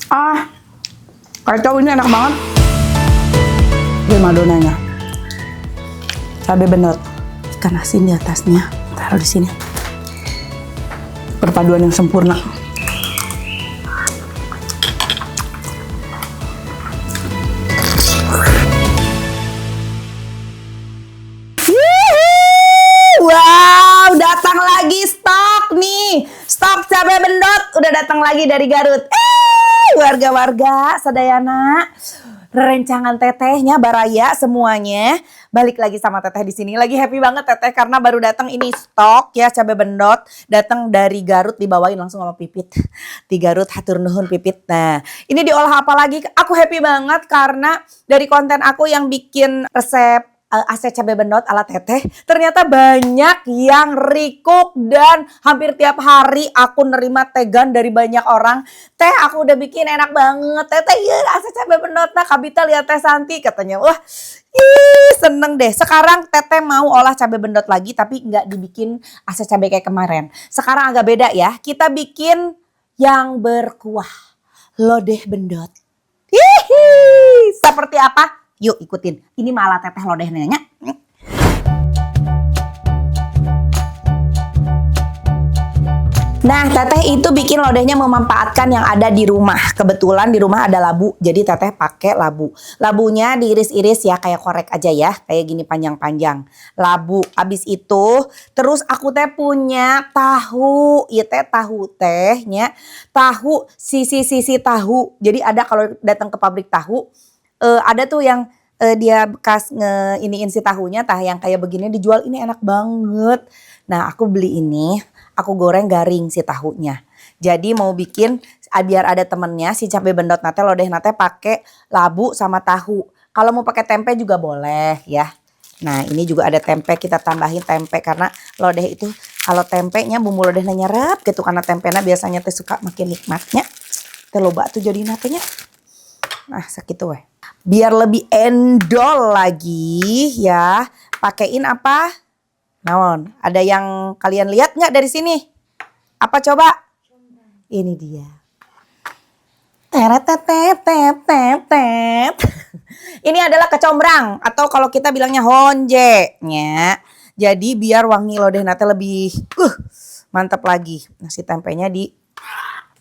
Ah, kacau, ini enak banget. Ini madonanya. Cabai benot. Ikan asin di atasnya. Taruh di sini. Perpaduan yang sempurna. Wow, datang lagi stok nih. Stok cabai bendot udah datang lagi dari Garut. Warga-warga Sadayana, rencangan tetehnya Baraya semuanya. Balik lagi sama teteh di sini. Lagi happy banget teteh karena baru datang ini stok ya cabai bendot. Datang dari Garut, dibawain langsung sama Pipit. Di Garut hatur nuhun Pipit. Nah, ini diolah apa lagi? Aku happy banget karena dari konten aku yang bikin resep AC cabai bendot ala teteh, ternyata banyak yang request dan hampir tiap hari aku nerima tegan dari banyak orang. Teh, aku udah bikin enak banget. Teteh, iya AC cabai bendot. Nah, Kabita lihat Teh Santi katanya. Wah, seneng deh. Sekarang teteh mau olah cabai bendot lagi tapi nggak dibikin AC cabai kayak kemarin. Sekarang agak beda ya. Kita bikin yang berkuah. Lodeh bendot. Hihi, seperti apa? Yuk ikutin. Ini malah teteh lodeh nanya. Nah, teteh itu bikin lodehnya memanfaatkan yang ada di rumah. Kebetulan di rumah ada labu, jadi teteh pakai labu. Labunya diiris-iris ya, kayak korek aja ya, kayak gini panjang-panjang. Labu. Abis itu, terus aku teh punya tahu, ya teh tahu tehnya, tahu sisi-sisi tahu. Jadi ada kalau datang ke pabrik tahu. Ada tuh yang dia bekas iniin si tahunya, tah yang kayak begini dijual, ini enak banget. Nah, aku beli ini, aku goreng garing si tahunya. Jadi mau bikin biar ada temennya si cabai bendot nate lodeh nate pakai labu sama tahu. Kalau mau pakai tempe juga boleh ya. Nah, ini juga ada tempe, kita tambahin tempe karena lodeh itu kalau tempenya bumbu lodehnya nyerap gitu karena tempenya biasanya teh suka makin nikmatnya. Teh loba tuh jadi natenya. Nah, segitu weh. Biar lebih endol lagi ya. Pakein apa? Naon? Ada yang kalian lihat nggak dari sini? Apa coba? Ini dia. Teret. Ini adalah kecombrang atau kalau kita bilangnya honje nya. Jadi biar wangi lodeh nate lebih mantap lagi. Nasi tempenya di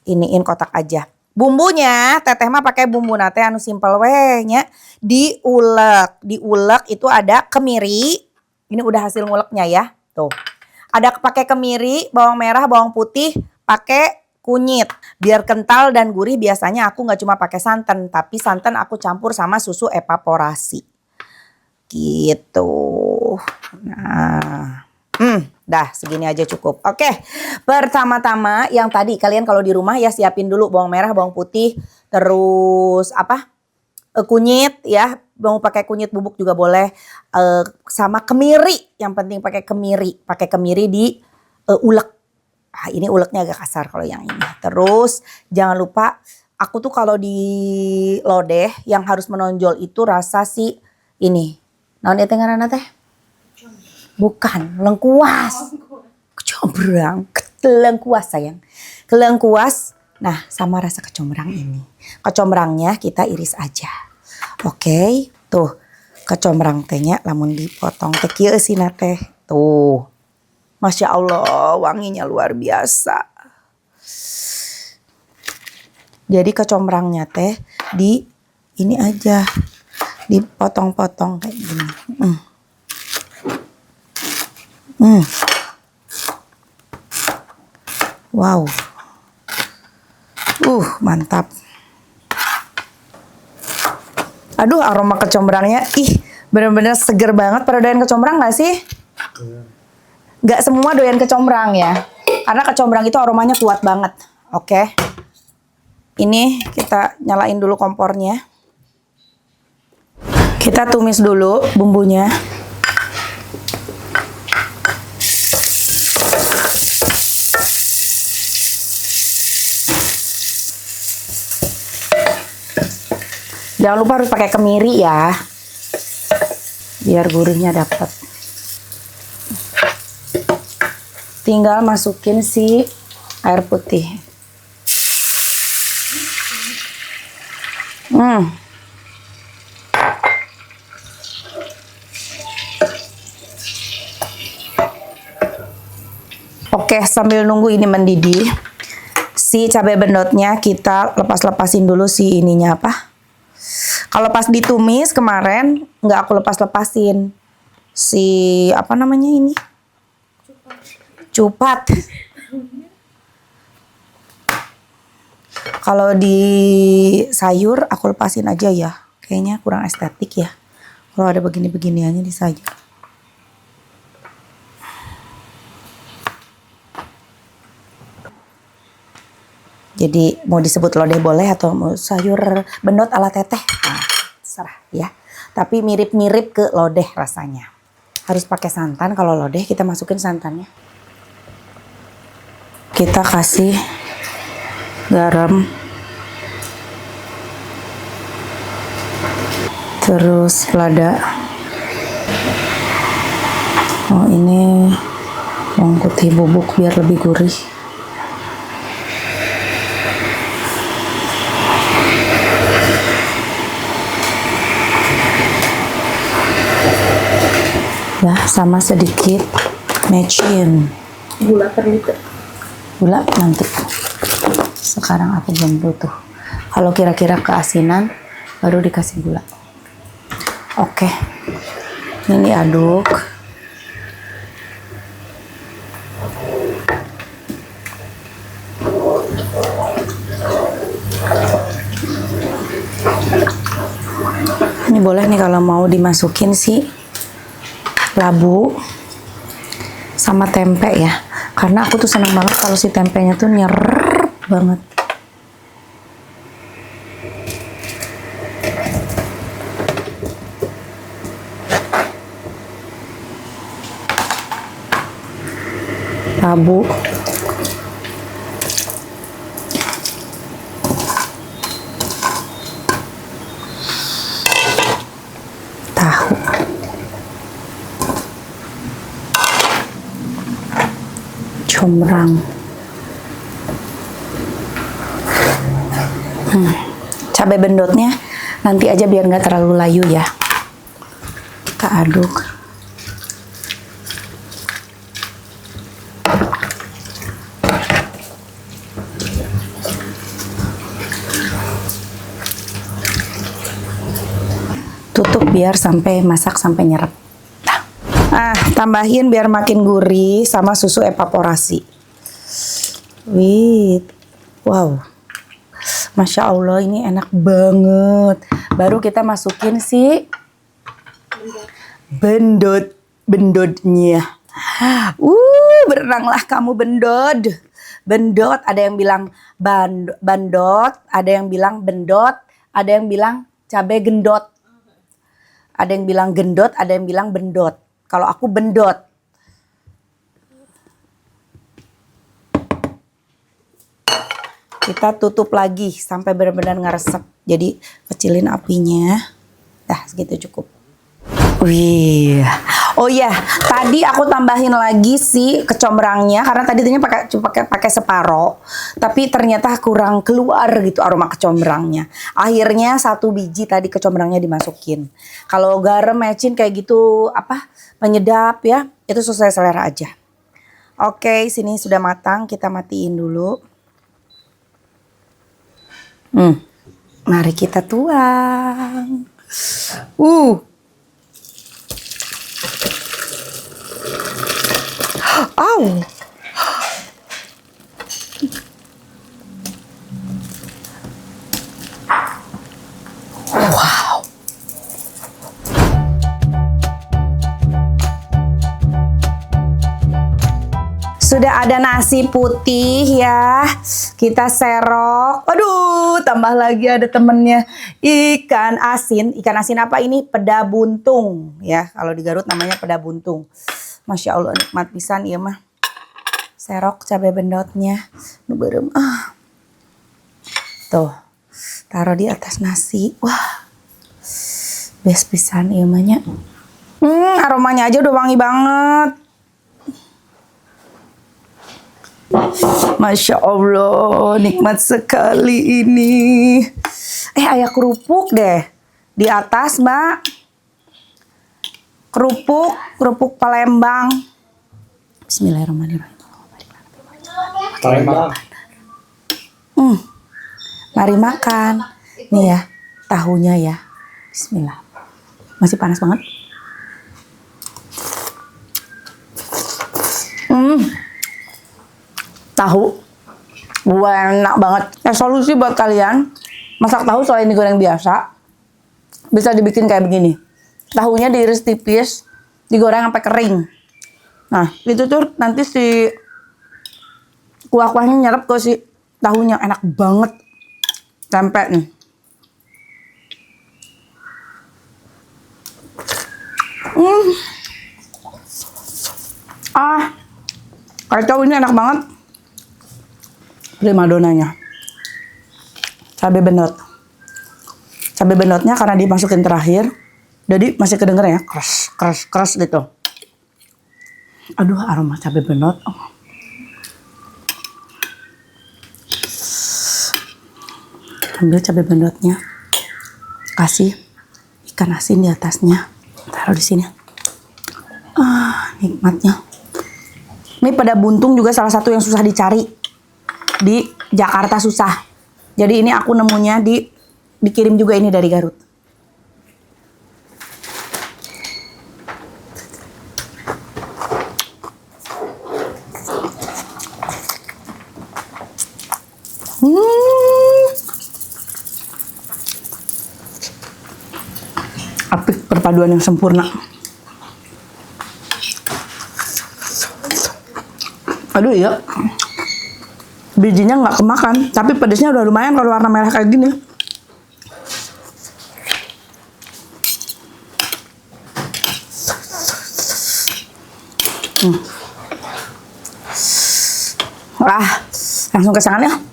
iniin kotak aja. Bumbunya teteh mah pakai bumbu nate anu simpel weh nya. Diulek itu ada kemiri. Ini udah hasil nguleknya ya. Tuh. Ada pakai kemiri, bawang merah, bawang putih, pakai kunyit. Biar kental dan gurih biasanya aku nggak cuma pakai santan, tapi santan aku campur sama susu evaporasi. Gitu. Nah. Dah segini aja cukup. Oke, pertama-tama yang tadi kalian kalau di rumah ya siapin dulu bawang merah, bawang putih, terus kunyit ya, mau pakai kunyit bubuk juga boleh, sama kemiri. Yang penting pakai kemiri di ulek. Ah, ini uleknya agak kasar kalau yang ini. Terus jangan lupa aku tuh kalau di lodeh yang harus menonjol itu rasa si ini. Naon itu ngaranna teh? Bukan, lengkuas. Kecombrang, lengkuas sayang. Lengkuas. Nah, sama rasa kecombrang ini. Kecombrangnya kita iris aja. Oke, tuh. Kecombrang tehnya lamun dipotong teh kieu eusina teh. Tuh. Masya Allah, wanginya luar biasa. Jadi kecombrangnya teh di ini aja. Dipotong-potong kayak gini. Wow. Mantap. Aduh, aroma kecombrangnya bener-bener seger banget. Pada doyan kecombrang gak sih? Gak semua doyan kecombrang ya. Karena kecombrang itu aromanya kuat banget. Oke. Ini kita nyalain dulu kompornya. Kita tumis dulu bumbunya. Jangan lupa harus pakai kemiri ya. Biar gurihnya dapet. Tinggal masukin si air putih. Hmm. Oke, sambil nunggu ini mendidih, si cabai bendotnya kita lepas-lepasin dulu si ininya apa? Kalau pas ditumis kemarin nggak aku lepas-lepasin si apa namanya ini? Cupat. Kalau di sayur aku lepasin aja ya. Kayaknya kurang estetik ya. Kalau ada begini-beginiannya di sayur. Jadi mau disebut lodeh boleh atau mau sayur bendot ala teteh. Nah, terserah ya. Tapi mirip-mirip ke lodeh rasanya. Harus pakai santan. Kalau lodeh kita masukin santannya. Kita kasih garam. Terus lada. Oh ini bawang putih bubuk biar lebih gurih. Ya, sama sedikit mecin. Gula per liter. Gula nanti. Sekarang aku belum butuh. Kalau kira-kira keasinan baru dikasih gula. Oke. Ini diaduk. Ini boleh nih kalau mau dimasukin sih labu sama tempe ya, karena aku tuh seneng banget kalau si tempenya tuh nyerep banget. Labu, tahu, combrang, cabai bendotnya nanti aja biar nggak terlalu layu ya. Kita aduk. Tutup biar sampai masak sampai nyerap. Tambahin biar makin gurih sama susu evaporasi. Wih, wow, masya Allah ini enak banget. Baru kita masukin si bendotnya. Berenanglah kamu bendot. Bendot, ada yang bilang bandot, ada yang bilang bendot, ada yang bilang cabai gendot. Ada yang bilang gendot, ada yang bilang bendot. Kalau aku bendot. Kita tutup lagi sampai benar-benar ngeresep. Jadi kecilin apinya. Dah segitu cukup. Wih. Oh ya, tadi aku tambahin lagi si kecombrangnya karena tadinya pakai separo, tapi ternyata kurang keluar gitu aroma kecombrangnya. Akhirnya 1 biji tadi kecombrangnya dimasukin. Kalau garam mecin kayak gitu apa penyedap ya, itu sesuai selera aja. Oke, sini sudah matang, kita matiin dulu. Mari kita tuang. Wow. Sudah ada nasi putih ya. Kita serok. Aduh, tambah lagi ada temennya. Ikan asin. Ikan asin apa ini? Peda buntung ya. Kalau di Garut namanya peda buntung. Masya Allah nikmat pisan ya mah. Serok cabai bendotnya. Nuberem. Tuh. Taruh di atas nasi. Wah. Best pisan ya mahnya. Aromanya aja udah wangi banget. Masya Allah, nikmat sekali ini. aya kerupuk deh di atas, Mbak. Kerupuk Palembang. Bismillahirrahmanirrahim. Palembang. Mari makan. Nih ya, tahunya ya. Bismillah. Masih panas banget. Tahu. Enak banget. Solusi buat kalian masak tahu selain digoreng biasa, bisa dibikin kayak begini. Tahunya diiris tipis, digoreng sampai kering. Nah, itu tuh nanti si kuah-kuahnya nyerap ke si tahunya, enak banget. Tempe nih. Kacau, ini enak banget. Primadonanya. Cabai benot. Cabai benotnya karena dimasukin terakhir, jadi masih kedengeran ya, keras gitu. Aduh, aroma cabai benot. Ambil cabai benotnya, kasih ikan asin di atasnya, taruh di sini. Nikmatnya. Ini pada buntung juga salah satu yang susah dicari di Jakarta, susah. Jadi ini aku nemunya dikirim juga ini dari Garut. Apik, perpaduan yang sempurna. Aduh iya, bijinya nggak kemakan, tapi pedesnya udah lumayan kalau warna merah kayak gini. Langsung ke tangannya.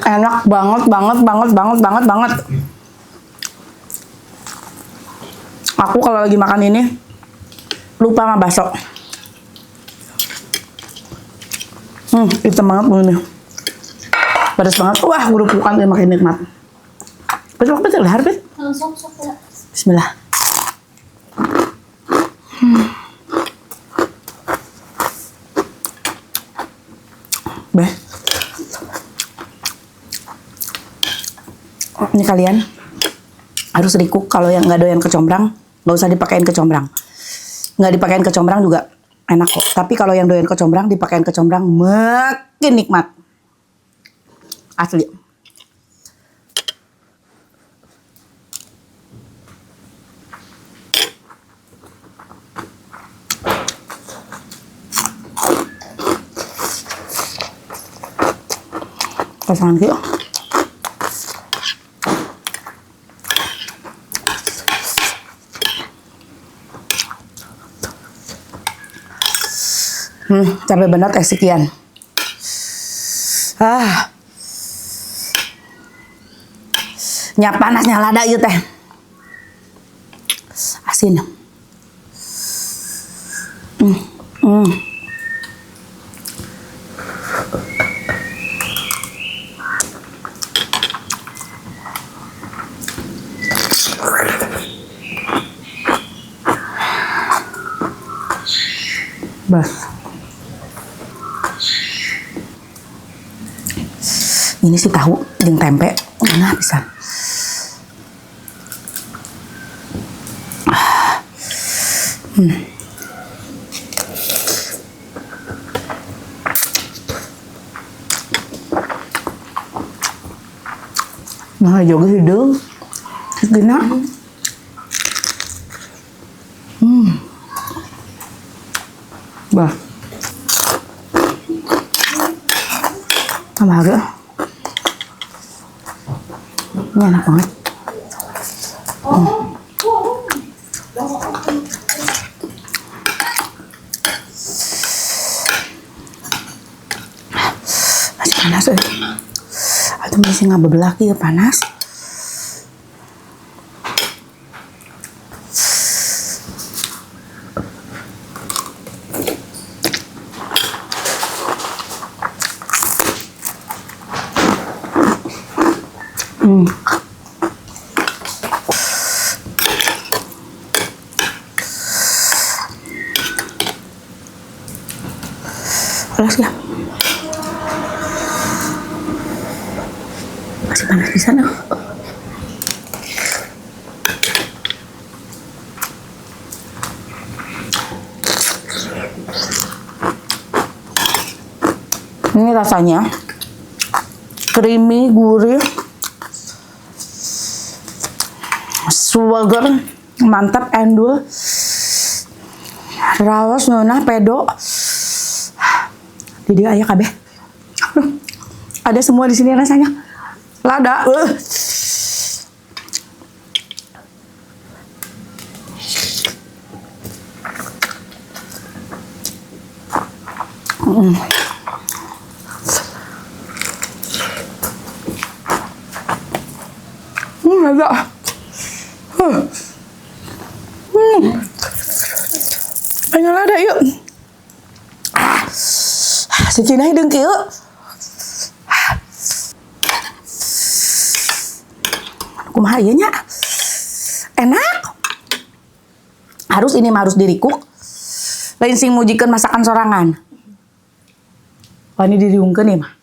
Enak banget. Aku kalau lagi makan ini lupa sama bakso. Hitam banget ini. Pedas banget. Wah, gerupukan ini makin nikmat. Betul harus. Bismillah. Beh. Ini kalian harus recook. Kalau yang nggak doyan kecombrang, nggak usah dipakein kecombrang. Nggak dipakein kecombrang juga enak kok. Tapi kalau yang doyan kecombrang, dipakein kecombrang makin nikmat. Asli. Pasangan yuk. Cabai benot sekian. Nya panasnya lada ieu teh. Asin. Bas. Ini sih tahu jeung tempe mana bisa. Nah, juga hidung. Gina. Bah. Tambah agak. Ini enak banget. Masih Panas atau masih ngabebelah ya panas. Panas ya? Masih panas di sana. Ini rasanya creamy, gurih, sugar, mantap, endul, rawas, nona, pedo. Jadi ayah kabeh. Ada semua di sini rasanya. Lada. Lada. Anh lada yuk. Si Cina đừng kiểu. Kumaha ieu nya? Enak. Harus ini mah harus dirikuk. Lain sing mujikeun masakan sorangan. Wah ini diriungkeun ieu mah.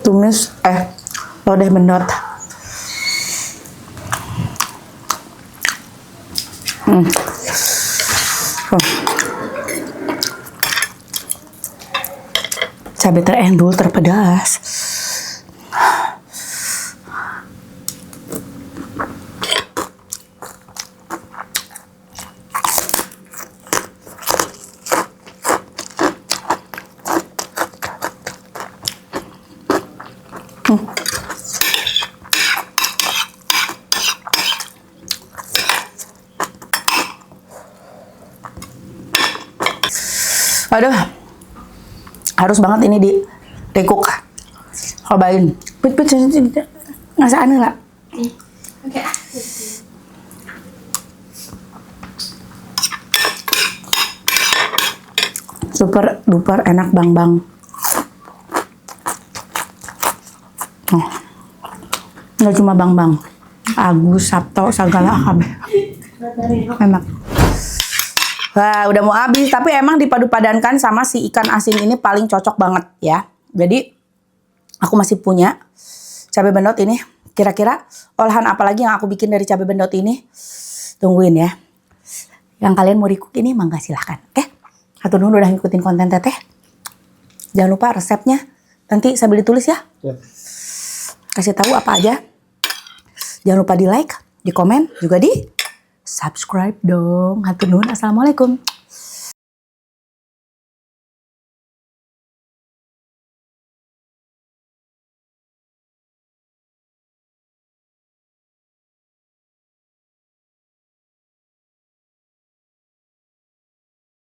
Tumis lodeh mendot. Cabai terendul terpedas. Aduh, harus banget ini dirikuk. Cobain. Pit ngasaan lah. Oke. Super duper enak bang. Oh. Nggak cuma bang. Agus, Sabto, segala kabeh. Enak. Wah, udah mau habis. Tapi emang dipadu-padankan sama si ikan asin ini paling cocok banget ya. Jadi, aku masih punya cabai bendot ini. Kira-kira olahan apa lagi yang aku bikin dari cabai bendot ini? Tungguin ya. Yang kalian mau recook ini, mangga silahkan. Hatur nuhun udah ngikutin konten teteh. Jangan lupa resepnya. Nanti sambil ditulis ya. Kasih tahu apa aja. Jangan lupa di like, di komen, juga di subscribe dong. Hatur nuhun. Assalamualaikum.